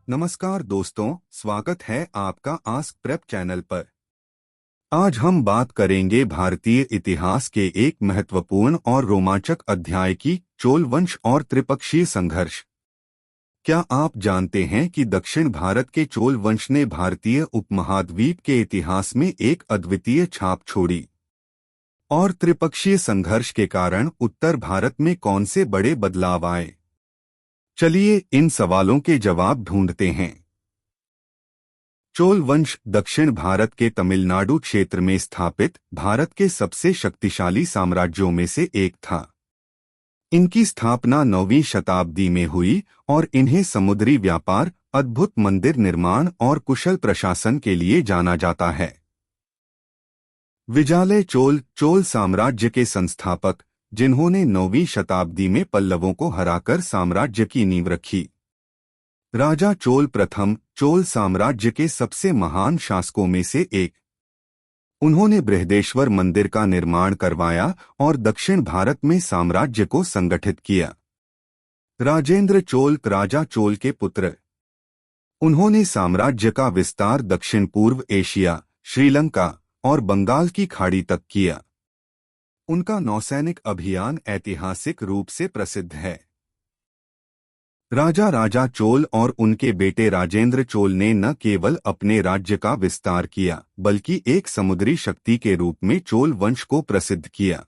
नमस्कार दोस्तों, स्वागत है आपका आस्क प्रेप चैनल पर। आज हम बात करेंगे भारतीय इतिहास के एक महत्वपूर्ण और रोमांचक अध्याय की, चोल वंश और त्रिपक्षीय संघर्ष। क्या आप जानते हैं कि दक्षिण भारत के चोल वंश ने भारतीय उपमहाद्वीप के इतिहास में एक अद्वितीय छाप छोड़ी? और त्रिपक्षीय संघर्ष के कारण उत्तर भारत में कौन से बड़े बदलाव आए? चलिए इन सवालों के जवाब ढूंढते हैं। चोल वंश दक्षिण भारत के तमिलनाडु क्षेत्र में स्थापित भारत के सबसे शक्तिशाली साम्राज्यों में से एक था। इनकी स्थापना 9वीं शताब्दी में हुई और इन्हें समुद्री व्यापार, अद्भुत मंदिर निर्माण और कुशल प्रशासन के लिए जाना जाता है। विजालय चोल, चोल साम्राज्य के संस्थापक, जिन्होंने 9वीं शताब्दी में पल्लवों को हराकर साम्राज्य की नींव रखी। राजा चोल प्रथम, चोल साम्राज्य के सबसे महान शासकों में से एक। उन्होंने बृहदेश्वर मंदिर का निर्माण करवाया और दक्षिण भारत में साम्राज्य को संगठित किया। राजेंद्र चोल, राजा चोल के पुत्र। उन्होंने साम्राज्य का विस्तार दक्षिण पूर्व एशिया, श्रीलंका और बंगाल की खाड़ी तक किया। उनका नौसैनिक अभियान ऐतिहासिक रूप से प्रसिद्ध है। राजा चोल और उनके बेटे राजेंद्र चोल ने न केवल अपने राज्य का विस्तार किया, बल्कि एक समुद्री शक्ति के रूप में चोल वंश को प्रसिद्ध किया।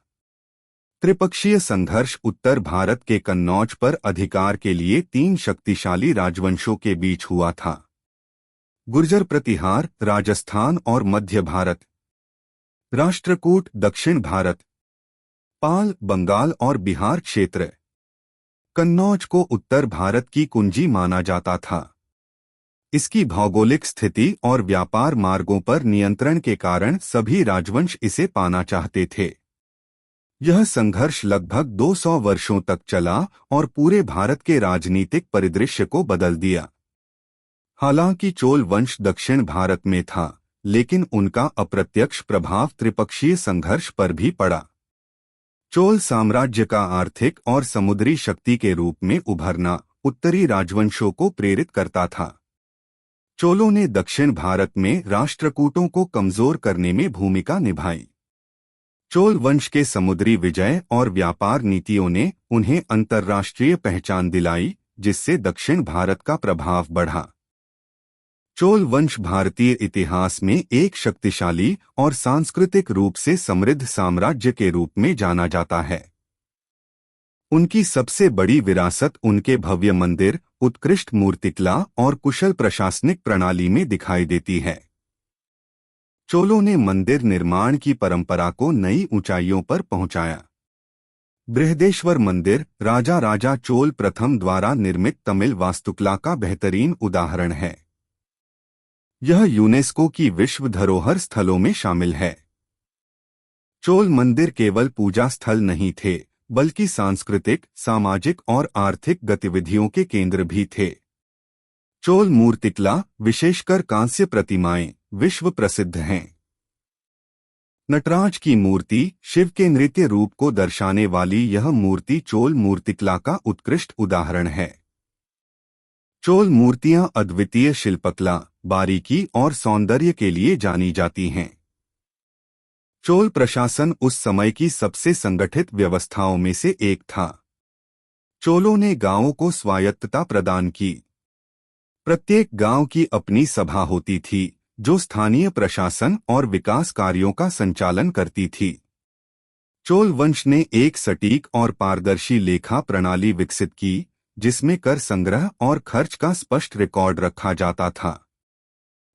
त्रिपक्षीय संघर्ष उत्तर भारत के कन्नौज पर अधिकार के लिए 3 शक्तिशाली राजवंशों के बीच हुआ था। गुर्जर प्रतिहार राजस्थान और मध्य भारत, राष्ट्रकूट दक्षिण भारत, पाल बंगाल और बिहार क्षेत्र। कन्नौज को उत्तर भारत की कुंजी माना जाता था। इसकी भौगोलिक स्थिति और व्यापार मार्गों पर नियंत्रण के कारण सभी राजवंश इसे पाना चाहते थे। यह संघर्ष लगभग 200 वर्षों तक चला और पूरे भारत के राजनीतिक परिदृश्य को बदल दिया। हालांकि चोल वंश दक्षिण भारत में था, लेकिन उनका अप्रत्यक्ष प्रभाव त्रिपक्षीय संघर्ष पर भी पड़ा। चोल साम्राज्य का आर्थिक और समुद्री शक्ति के रूप में उभरना उत्तरी राजवंशों को प्रेरित करता था। चोलों ने दक्षिण भारत में राष्ट्रकूटों को कमजोर करने में भूमिका निभाई। चोल वंश के समुद्री विजय और व्यापार नीतियों ने उन्हें अंतर्राष्ट्रीय पहचान दिलाई, जिससे दक्षिण भारत का प्रभाव बढ़ा। चोल वंश भारतीय इतिहास में एक शक्तिशाली और सांस्कृतिक रूप से समृद्ध साम्राज्य के रूप में जाना जाता है। उनकी सबसे बड़ी विरासत उनके भव्य मंदिर, उत्कृष्ट मूर्तिकला और कुशल प्रशासनिक प्रणाली में दिखाई देती है। चोलों ने मंदिर निर्माण की परंपरा को नई ऊंचाइयों पर पहुंचाया। बृहदेश्वर मंदिर राजा चोल प्रथम द्वारा निर्मित तमिल वास्तुकला का बेहतरीन उदाहरण है। यह यूनेस्को की विश्व धरोहर स्थलों में शामिल है। चोल मंदिर केवल पूजा स्थल नहीं थे, बल्कि सांस्कृतिक, सामाजिक और आर्थिक गतिविधियों के केंद्र भी थे। चोल मूर्तिकला, विशेषकर कांस्य प्रतिमाएं, विश्व प्रसिद्ध हैं। नटराज की मूर्ति, शिव के नृत्य रूप को दर्शाने वाली यह मूर्ति चोल मूर्तिकला का उत्कृष्ट उदाहरण है। चोल मूर्तियां अद्वितीय शिल्पकला, बारीकी और सौंदर्य के लिए जानी जाती हैं। चोल प्रशासन उस समय की सबसे संगठित व्यवस्थाओं में से एक था। चोलों ने गांवों को स्वायत्तता प्रदान की। प्रत्येक गांव की अपनी सभा होती थी, जो स्थानीय प्रशासन और विकास कार्यों का संचालन करती थी। चोल वंश ने एक सटीक और पारदर्शी लेखा प्रणाली विकसित की, जिसमें कर संग्रह और खर्च का स्पष्ट रिकॉर्ड रखा जाता था।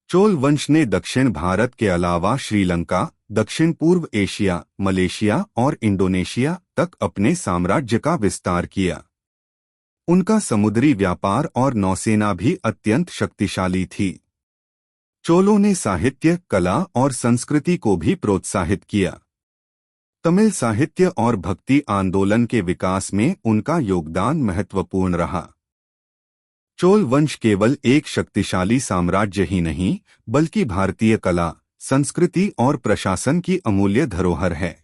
चोल वंश ने दक्षिण भारत के अलावा श्रीलंका, दक्षिण पूर्व एशिया, मलेशिया और इंडोनेशिया तक अपने साम्राज्य का विस्तार किया। उनका समुद्री व्यापार और नौसेना भी अत्यंत शक्तिशाली थी। चोलों ने साहित्य, कला और संस्कृति को भी प्रोत्साहित किया। तमिल साहित्य और भक्ति आंदोलन के विकास में उनका योगदान महत्वपूर्ण रहा। चोल वंश केवल एक शक्तिशाली साम्राज्य ही नहीं, बल्कि भारतीय कला, संस्कृति और प्रशासन की अमूल्य धरोहर है।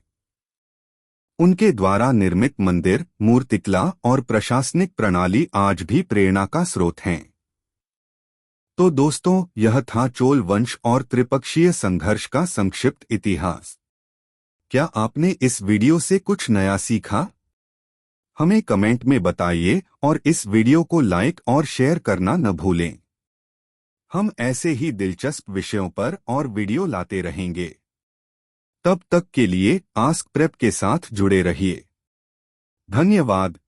उनके द्वारा निर्मित मंदिर, मूर्तिकला और प्रशासनिक प्रणाली आज भी प्रेरणा का स्रोत हैं। तो दोस्तों, यह था चोल वंश और त्रिपक्षीय संघर्ष का संक्षिप्त इतिहास। क्या आपने इस वीडियो से कुछ नया सीखा? हमें कमेंट में बताइए और इस वीडियो को लाइक और शेयर करना न भूलें। हम ऐसे ही दिलचस्प विषयों पर और वीडियो लाते रहेंगे। तब तक के लिए आस्क प्रेप के साथ जुड़े रहिए। धन्यवाद।